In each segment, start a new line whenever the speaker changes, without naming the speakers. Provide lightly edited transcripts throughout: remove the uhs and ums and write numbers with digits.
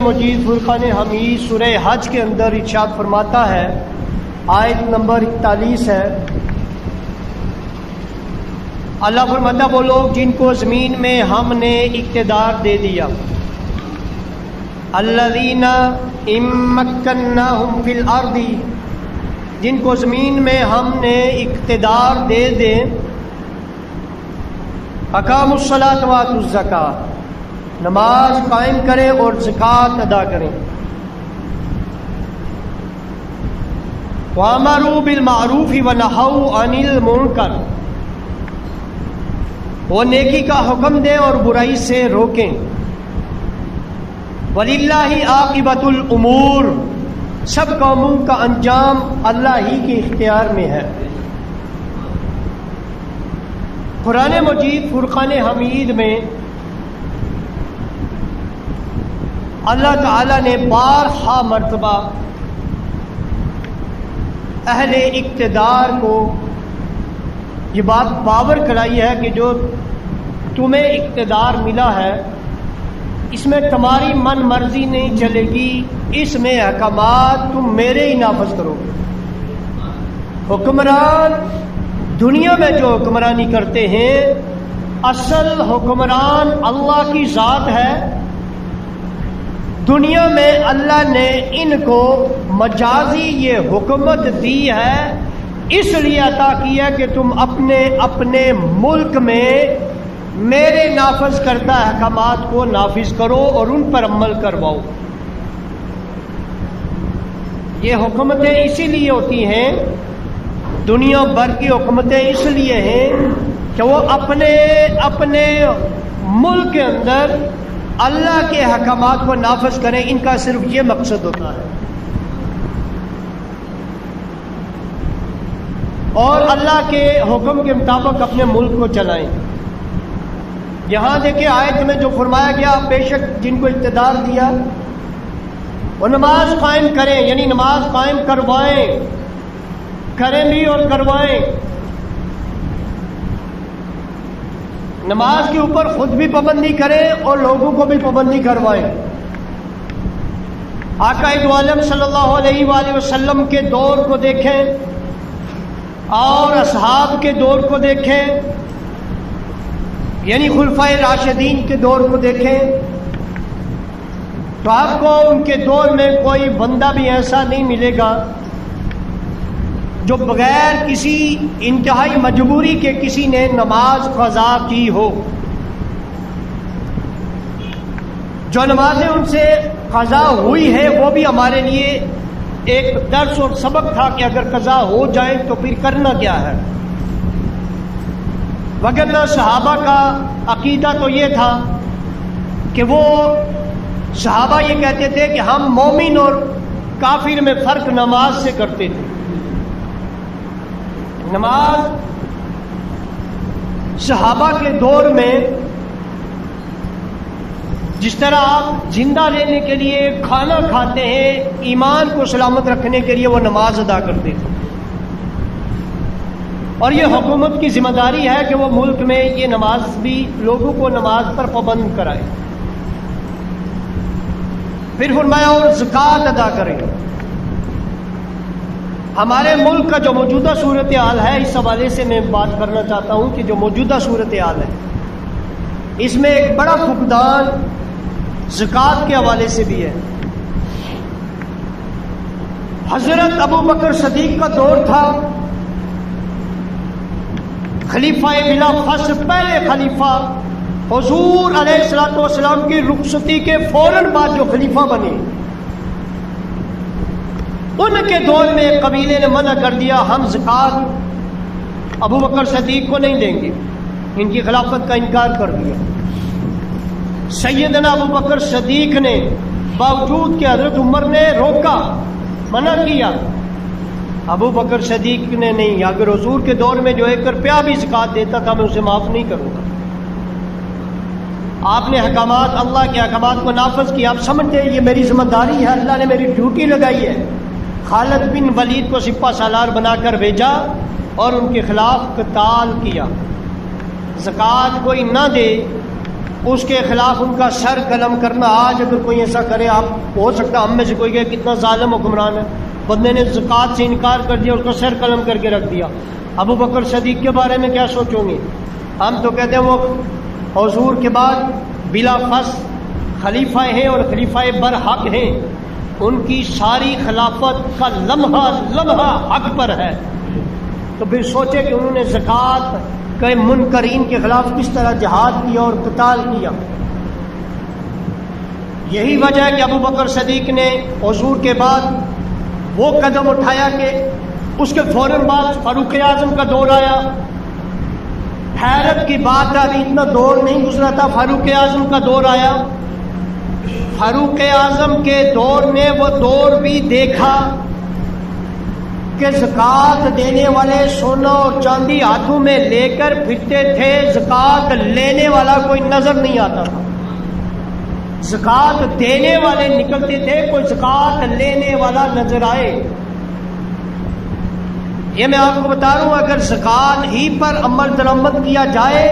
مجید فرقان حمید سورہ حج کے اندر ارشاد فرماتا ہے، آیت نمبر 41 ہے، اللہ فرماتا وہ لوگ جن کو زمین میں ہم نے اقتدار دے دیا، الذین ان مکناہم فی الارض، جن کو زمین میں ہم نے اقتدار دے دیں، اقاموا الصلاۃ وآتوا الزکاۃ، نماز قائم کریں اور زکوٰۃ ادا کریں، وَأَمَرُوا بِالْمَعْرُوفِ وَنَهَوْا عَنِ الْمُنکر، وہ نیکی کا حکم دیں اور برائی سے روکیں، وَلِلَّهِ عَاقِبَةُ الْأُمُورِ، سب کاموں کا انجام اللہ ہی کے اختیار میں ہے۔ قرآن مجید فرقان حمید میں اللہ تعالیٰ نے بارہا مرتبہ اہل اقتدار کو یہ بات باور کرائی ہے کہ جو تمہیں اقتدار ملا ہے اس میں تمہاری من مرضی نہیں چلے گی، اس میں احکامات تم میرے ہی نافذ کرو گے۔ حکمران دنیا میں جو حکمرانی کرتے ہیں، اصل حکمران اللہ کی ذات ہے، دنیا میں اللہ نے ان کو مجازی یہ حکومت دی ہے، اس لیے عطا کیا کہ تم اپنے ملک میں میرے نافذ کردہ احکامات کو نافذ کرو اور ان پر عمل کرواؤ۔ یہ حکومتیں اسی لیے ہوتی ہیں، دنیا بھر کی حکومتیں اس لیے ہیں کہ وہ اپنے ملک کے اندر اللہ کے احکامات کو نافذ کریں، ان کا صرف یہ مقصد ہوتا ہے، اور اللہ کے حکم کے مطابق اپنے ملک کو چلائیں۔ یہاں دیکھیں آیت میں جو فرمایا گیا، بے شک جن کو اقتدار دیا وہ نماز قائم کریں، یعنی نماز قائم کروائیں، کریں بھی اور کروائیں، نماز کے اوپر خود بھی پابندی کریں اور لوگوں کو بھی پابندی کروائیں۔ آقا دو عالم صلی اللہ علیہ وآلہ وسلم کے دور کو دیکھیں اور اصحاب کے دور کو دیکھیں، یعنی خلفائے راشدین کے دور کو دیکھیں، تو آپ کو ان کے دور میں کوئی بندہ بھی ایسا نہیں ملے گا جو بغیر کسی انتہائی مجبوری کے کسی نے نماز قضا کی ہو۔ جو نمازیں ان سے قضا ہوئی ہے وہ بھی ہمارے لیے ایک درس اور سبق تھا کہ اگر قضا ہو جائے تو پھر کرنا کیا ہے، وگرنہ صحابہ کا عقیدہ تو یہ تھا کہ وہ صحابہ یہ کہتے تھے کہ ہم مومن اور کافر میں فرق نماز سے کرتے تھے۔ نماز صحابہ کے دور میں جس طرح آپ زندہ رہنے کے لیے کھانا کھاتے ہیں، ایمان کو سلامت رکھنے کے لیے وہ نماز ادا کرتے تھے، اور یہ حکومت کی ذمہ داری ہے کہ وہ ملک میں یہ نماز بھی لوگوں کو نماز پر پابند کرائے۔ پھر فرمایا اور زکوٰۃ ادا کریں۔ ہمارے ملک کا جو موجودہ صورتحال ہے، اس حوالے سے میں بات کرنا چاہتا ہوں کہ جو موجودہ صورتحال ہے اس میں ایک بڑا فقدان زکوٰۃ کے حوالے سے بھی ہے۔ حضرت ابو بکر صدیق کا دور تھا، خلیفہ بلا فصل، پہلے خلیفہ، حضور علیہ الصلوۃ والسلام کی رخصتی کے فوراً بعد جو خلیفہ بنے، ان کے دور میں قبیلے نے منع کر دیا، ہم زکوٰۃ ابو بکر صدیق کو نہیں دیں گے، ان کی خلافت کا انکار کر دیا۔ سیدنا ابو بکر صدیق نے باوجود کہ حضرت عمر نے روکا، منع کیا، ابو بکر صدیق نے نہیں، اگر حضور کے دور میں جو 1 روپیہ بھی زکوٰۃ دیتا تھا میں اسے معاف نہیں کروں گا۔ آپ نے احکامات، اللہ کے احکامات کو نافذ کیا، آپ سمجھتے ہیں یہ میری ذمہ داری ہے، اللہ نے میری ڈیوٹی لگائی ہے۔ خالد بن ولید کو سپہ سالار بنا کر بھیجا اور ان کے خلاف قتال کیا۔ زکوٰۃ کوئی نہ دے اس کے خلاف ان کا سر قلم کرنا. آج اگر کوئی ایسا کرے، آپ ہو سکتا ہم میں سے کوئی کہ کتنا ظالم حکمران ہے، بندے نے زکوٰۃ سے انکار کر دیا، اس کا سر قلم کر کے رکھ دیا. ابو بکر صدیق کے بارے میں کیا سوچوں گے؟ ہم تو کہتے ہیں وہ حضور کے بعد بلا فصل خلیفہ ہیں اور خلیفہ برحق ہیں، ان کی ساری خلافت کا لمحہ لمحہ حق پر ہے. تو پھر سوچے کہ انہوں نے زکوٰۃ کے منکرین کے خلاف کس طرح جہاد کیا اور قتال کیا. یہی وجہ ہے کہ ابو بکر صدیق نے حضور کے بعد وہ قدم اٹھایا کہ اس کے فوراً بعد فاروق اعظم کا دور آیا. حیرت کی بات ہے، ابھی اتنا دور نہیں گزرا تھا، فاروق اعظم کا دور آیا. فاروق اعظم کے دور نے وہ دور بھی دیکھا کہ زکوٰۃ دینے والے سونا اور چاندی ہاتھوں میں لے کر پھرتے تھے، زکوٰۃ لینے والا کوئی نظر نہیں آتا تھا. زکوٰۃ دینے والے نکلتے تھے، کوئی زکوٰۃ لینے والا نظر آئے. یہ میں آپ کو بتا رہا ہوں، اگر زکوٰۃ ہی پر عمل درآمد کیا جائے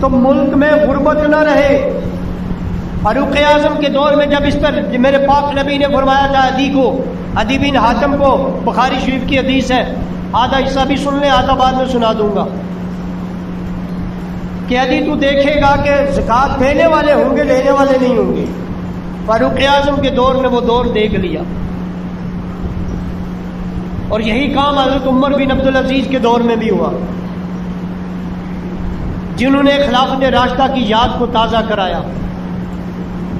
تو ملک میں غربت نہ رہے. فاروق اعظم کے دور میں جب اس پر میرے پاک نبی نے فرمایا تھا عدی بن حاتم کو، بخاری شریف کی حدیث ہے، آدھا حصہ بھی سن لیں، آدھا بعد میں سنا دوں گا، کہ عدی تو دیکھے گا کہ زکوٰۃ دینے والے ہوں گے، لینے والے نہیں ہوں گے. فاروق اعظم کے دور نے وہ دور دیکھ لیا. اور یہی کام حضرت عمر بن عبدالعزیز کے دور میں بھی ہوا، جنہوں نے خلافت راشدہ کی یاد کو تازہ کرایا.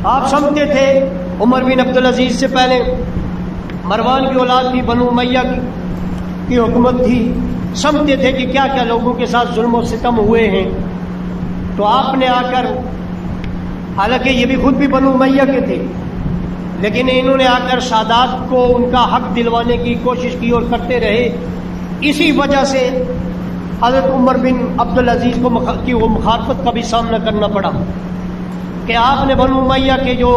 آپ سمجھتے تھے عمر بن عبدالعزیز سے پہلے مروان کی اولاد تھی، بنو امیہ کی حکومت تھی، سمجھتے تھے کہ کیا کیا لوگوں کے ساتھ ظلم و ستم ہوئے ہیں. تو آپ نے آ کر، حالانکہ یہ بھی خود بھی بنو امیہ کے تھے، لیکن انہوں نے آ کر سادات کو ان کا حق دلوانے کی کوشش کی اور کرتے رہے. اسی وجہ سے حضرت عمر بن عبدالعزیز کی وہ مخالفت کا بھی سامنا کرنا پڑا کہ آپ نے بنو امیہ کے جو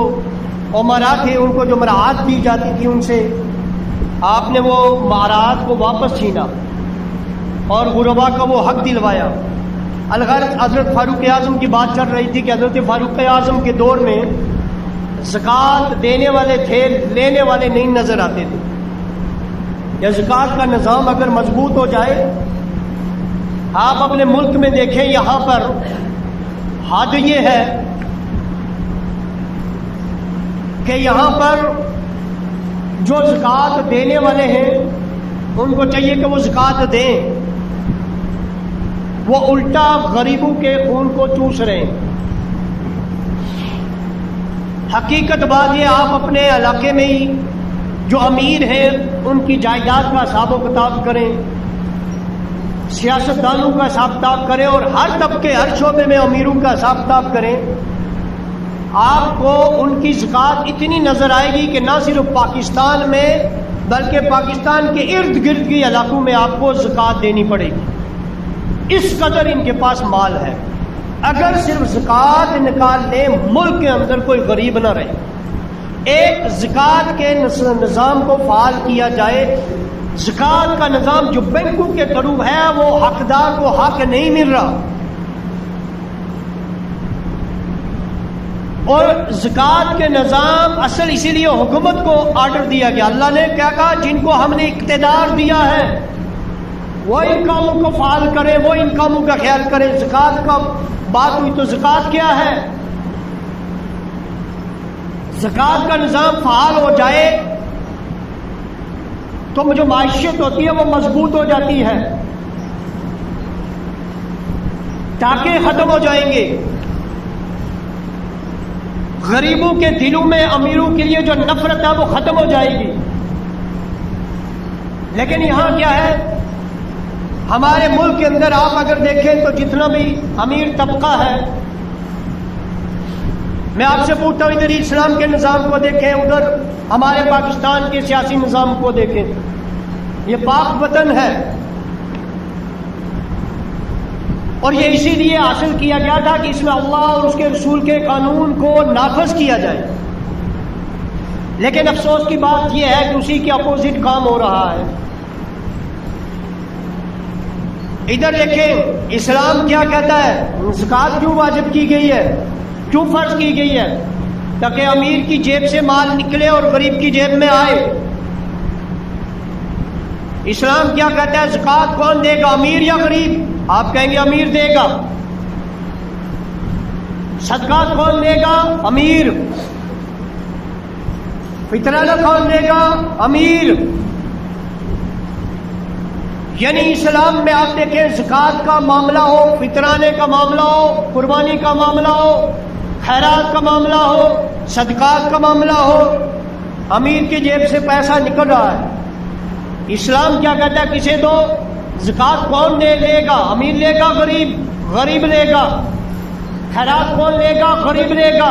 عمرا تھے، ان کو جو مراعات دی جاتی تھی، ان سے آپ نے وہ مراعات کو واپس چھینا اور غربا کا وہ حق دلوایا. الغرض حضرت فاروق اعظم کی بات چل رہی تھی کہ حضرت فاروق اعظم کے دور میں زکوٰۃ دینے والے تھے، لینے والے نہیں نظر آتے تھے. یا زکوٰۃ کا نظام اگر مضبوط ہو جائے، آپ اپنے ملک میں دیکھیں، یہاں پر حد یہ ہے کہ یہاں پر جو زکوٰۃ دینے والے ہیں ان کو چاہیے کہ وہ زکوٰۃ دیں، وہ الٹا غریبوں کے خون کو چوس رہے ہیں. حقیقت بات یہ، آپ اپنے علاقے میں ہی جو امیر ہیں ان کی جائیداد کا حساب و کتاب کریں، سیاستدانوں کا حساب کتاب کریں، اور ہر طبقے ہر شعبے میں امیروں کا حساب کتاب کریں. آپ کو ان کی زکوٰۃ اتنی نظر آئے گی کہ نہ صرف پاکستان میں بلکہ پاکستان کے ارد گرد کے علاقوں میں آپ کو زکوٰۃ دینی پڑے گی. اس قدر ان کے پاس مال ہے. اگر صرف زکوٰۃ نکال لیں، ملک کے اندر کوئی غریب نہ رہے. ایک زکوٰۃ کے نظام کو فعال کیا جائے. زکوٰۃ کا نظام جو بینکوں کے تھرو ہے، وہ حقدار کو حق نہیں مل رہا. اور زکوٰۃ کے نظام اصل اسی لیے حکومت کو آرڈر دیا گیا. اللہ نے کیا کہا؟ جن کو ہم نے اقتدار دیا ہے وہ ان کاموں کو فعال کرے، وہ ان کاموں کا خیال کرے. زکوٰۃ کا بات ہوئی تو زکوٰۃ کیا ہے؟ زکوٰۃ کا نظام فعال ہو جائے تو جو معیشت ہوتی ہے وہ مضبوط ہو جاتی ہے. ٹاکے ختم ہو جائیں گے، غریبوں کے دلوں میں امیروں کے لیے جو نفرت ہے وہ ختم ہو جائے گی. لیکن یہاں کیا ہے؟ ہمارے ملک کے اندر آپ اگر دیکھیں تو جتنا بھی امیر طبقہ ہے، میں آپ سے پوچھتا ہوں، ادھر اسلام کے نظام کو دیکھیں، ادھر ہمارے پاکستان کے سیاسی نظام کو دیکھیں. یہ پاک وطن ہے اور یہ اسی لیے حاصل کیا گیا تھا کہ اس میں اللہ اور اس کے رسول کے قانون کو نافذ کیا جائے. لیکن افسوس کی بات یہ ہے کہ اسی کے اپوزٹ کام ہو رہا ہے. ادھر دیکھیں اسلام کیا کہتا ہے، زکوٰۃ کیوں واجب کی گئی ہے؟ کیوں فرض کی گئی ہے؟ تاکہ امیر کی جیب سے مال نکلے اور غریب کی جیب میں آئے۔ اسلام کیا کہتا ہے؟ زکوٰۃ کون دے گا، امیر یا غریب؟ آپ کہیں گے امیر دے گا۔ صدقات کون دے گا؟ امیر۔ فطرانہ کون دے گا؟ امیر۔ یعنی اسلام میں آپ دیکھیں زکوٰۃ کا معاملہ ہو، فطرانے کا معاملہ ہو، قربانی کا معاملہ ہو، خیرات کا معاملہ ہو، صدقات کا معاملہ ہو، امیر کی جیب سے پیسہ نکل رہا ہے۔ اسلام کیا کہتا ہے؟ کسے دو۔ زکوٰۃ کون لے گا؟ امیر لے گا، غریب لے گا۔ خیرات کون لے گا؟ غریب لے گا۔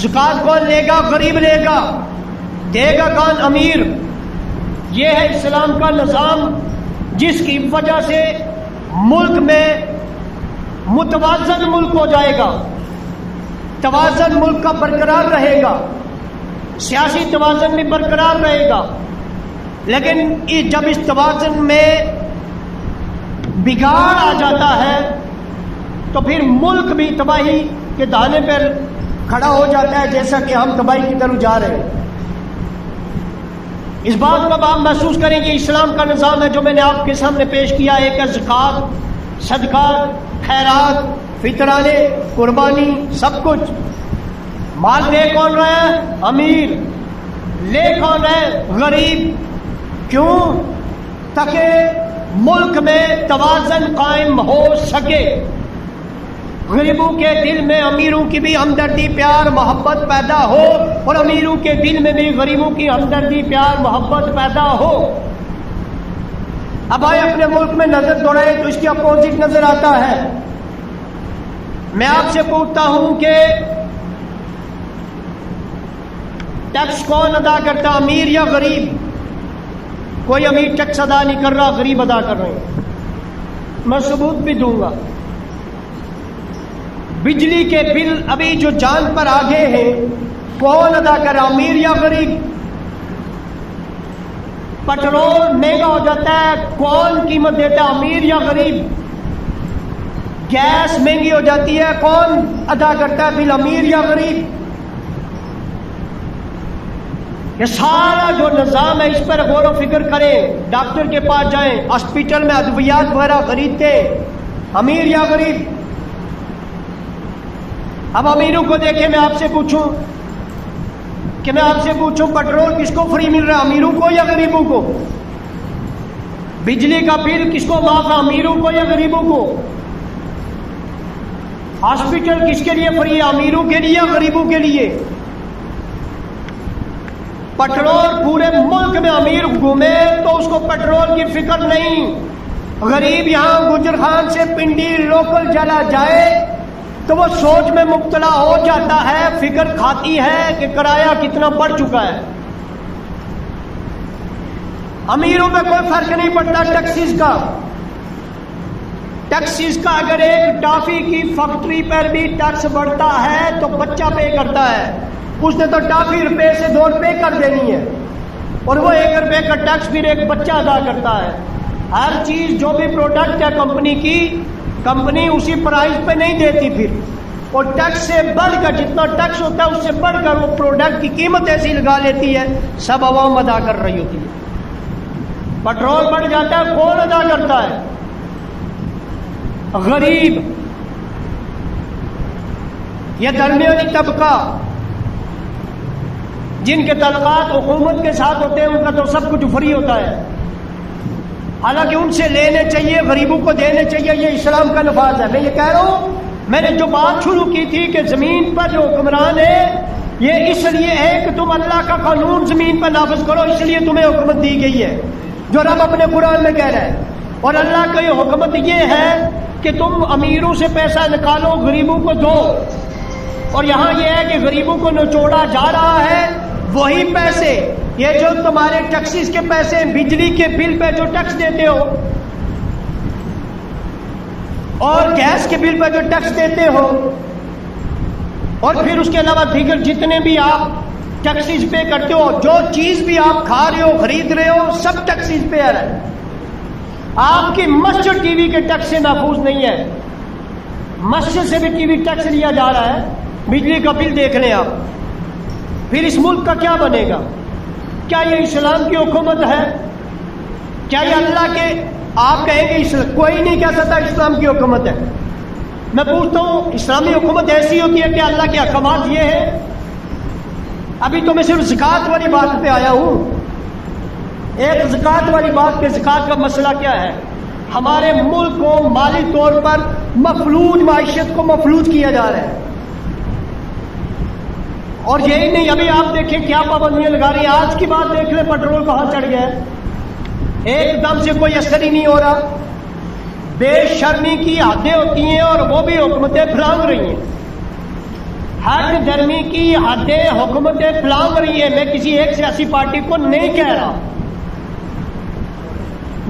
زکوٰۃ کون لے گا؟ غریب لے گا۔ دے گا کون؟ امیر۔ یہ ہے اسلام کا نظام، جس کی وجہ سے ملک میں متوازن ملک ہو جائے گا، توازن ملک کا برقرار رہے گا، سیاسی توازن بھی برقرار رہے گا۔ لیکن جب اس توازن میں بگاڑ آ جاتا ہے تو پھر ملک بھی تباہی کے دہانے پر کھڑا ہو جاتا ہے، جیسا کہ ہم تباہی کی طرف جا رہے ہیں۔ اس بات کو آپ محسوس کریں کہ اسلام کا نظام ہے جو میں نے آپ کے سامنے پیش کیا، ایک ہے زکوٰۃ، صدقات، خیرات، فطرانے، قربانی، سب کچھ۔ مال لے کون رہا ہے؟ امیر۔ لے کون ہے؟ غریب۔ کیوں؟ تاکہ ملک میں توازن قائم ہو سکے، غریبوں کے دل میں امیروں کی بھی ہمدردی، پیار، محبت پیدا ہو، اور امیروں کے دل میں بھی غریبوں کی ہمدردی، پیار، محبت پیدا ہو۔ اب آئے اپنے ملک میں نظر دوڑائیں تو اس کی اپوزٹ نظر آتا ہے۔ میں آپ سے پوچھتا ہوں کہ ٹیکس کون ادا کرتا، امیر یا غریب؟ کوئی امیر ٹیکس ادا نہیں کر رہا، غریب ادا کر رہے ہیں۔ میں ثبوت بھی دوں گا۔ بجلی کے بل ابھی جو جان پر آگے ہیں، کون ادا کر رہا، امیر یا غریب؟ پٹرول مہنگا ہو جاتا ہے، کون قیمت دیتا ہے، امیر یا غریب؟ گیس مہنگی ہو جاتی ہے، کون ادا کرتا ہے بل، امیر یا غریب؟ یہ سارا جو نظام ہے اس پر غور و فکر کریں۔ ڈاکٹر کے پاس جائیں، ہاسپٹل میں ادویات وغیرہ خریدتے، امیر یا غریب؟ اب امیروں کو دیکھیں، میں آپ سے پوچھوں پیٹرول کس کو فری مل رہا ہے، امیروں کو یا غریبوں کو؟ بجلی کا بل کس کو معاف ہے، امیروں کو یا غریبوں کو؟ ہاسپٹل کس کے لیے فری ہے، امیروں کے لیے یا غریبوں کے لیے؟ پیٹرول پورے ملک میں امیر گھومے تو اس کو پیٹرول کی فکر نہیں، غریب یہاں گجر خان سے پنڈی لوکل چلا جائے تو وہ سوچ میں مبتلا ہو جاتا ہے، فکر کھاتی ہے کہ کرایہ کتنا بڑھ چکا ہے۔ امیروں پہ کوئی فرق نہیں پڑتا ٹیکسیز کا اگر ایک ٹافی کی فیکٹری پر بھی ٹیکس بڑھتا ہے تو بچہ پے کرتا ہے، اس نے تو ٹافی روپے سے 2 روپے کر دینی ہے، اور وہ 1 روپے کا ٹیکس پھر ایک بچہ ادا کرتا ہے۔ ہر چیز جو بھی پروڈکٹ ہے کمپنی کی، کمپنی اسی پرائز پہ نہیں دیتی، پھر اور ٹیکس سے بڑھ کر جتنا ٹیکس ہوتا ہے اس سے بڑھ کر وہ پروڈکٹ کی قیمت ایسی لگا لیتی ہے، سب عوام ادا کر رہی ہوتی ہے۔ پیٹرول بڑھ جاتا ہے، کون ادا کرتا ہے؟ غریب، یہ درمیانی طبقہ جن کے تعلقات حکومت کے ساتھ ہوتے ہیں، ان کا تو سب کچھ فری ہوتا ہے، حالانکہ ان سے لینے چاہیے، غریبوں کو دینے چاہیے۔ یہ اسلام کا نفاذ ہے۔ میں یہ کہہ رہا ہوں، میں نے جو بات شروع کی تھی کہ زمین پر جو حکمران ہے، یہ اس لیے ہے کہ تم اللہ کا قانون زمین پر نافذ کرو، اس لیے تمہیں حکومت دی گئی ہے، جو رب اپنے قرآن میں کہہ رہا ہے۔ اور اللہ کا یہ حکمت یہ ہے کہ تم امیروں سے پیسہ نکالو، غریبوں کو دو، اور یہاں یہ ہے کہ غریبوں کو نچوڑا جا رہا ہے۔ وہی پیسے، یہ جو تمہارے ٹیکسز کے پیسے ہیں، بجلی کے بل پہ جو ٹیکس دیتے ہو اور گیس کے بل پہ جو ٹیکس دیتے ہو، اور پھر اس کے علاوہ دیگر جتنے بھی آپ ٹیکسز پے کرتے ہو، جو چیز بھی آپ کھا رہے ہو، خرید رہے ہو، سب ٹیکسز پے آ رہا ہے۔ آپ کی مسجد ٹی وی کے ٹیکس سے محفوظ نہیں ہے، مسجد سے بھی ٹی وی ٹیکس لیا جا رہا ہے، بجلی کا بل دیکھ لیں آپ. پھر اس ملک کا کیا بنے گا؟ کیا یہ اسلام کی حکومت ہے؟ کیا یہ اللہ کے آپ کہیں گے کوئی نہیں کہہ سکتا اسلام کی حکومت ہے. میں پوچھتا ہوں اسلامی حکومت ایسی ہوتی ہے کہ اللہ کے احکامات یہ ہیں؟ ابھی تو میں صرف زکوٰۃ والی بات پہ آیا ہوں. ایک زکوٰۃ والی بات کہ زکوٰۃ کا مسئلہ کیا ہے. ہمارے ملک کو مالی طور پر مفلوج معیشت کو مفلوج کیا جا رہا ہے. اور یہی نہیں، ابھی آپ دیکھیں کیا پابندیاں لگا رہی ہیں. آج کی بات دیکھ لیں پیٹرول کہاں چڑھ گیا ہے. ایک دم سے کوئی اثر ہی نہیں ہو رہا. بے شرمی کی حدیں ہوتی ہیں اور وہ بھی حکومتیں پھلانگ رہی ہیں. حد درمی کی حدیں حکومتیں پھلانگ رہی ہیں. میں کسی ایک سیاسی پارٹی کو نہیں کہہ رہا.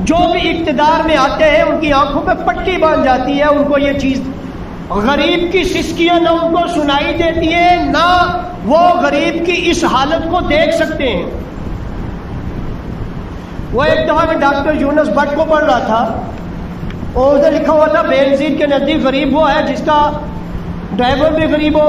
جو بھی اقتدار میں آتے ہیں ان کی آنکھوں پہ پٹی باندھ جاتی ہے. ان کو یہ چیز غریب کی سسکیاں نہ ان کو سنائی دیتی ہے، نہ وہ غریب کی اس حالت کو دیکھ سکتے ہیں. وہ ایک دفعہ میں ڈاکٹر یونس بٹ کو پڑھ رہا تھا، اور ادھر لکھا ہوا تھا بے نظیر کے نزدیک غریب وہ ہے جس کا ڈرائیور بھی غریب ہو،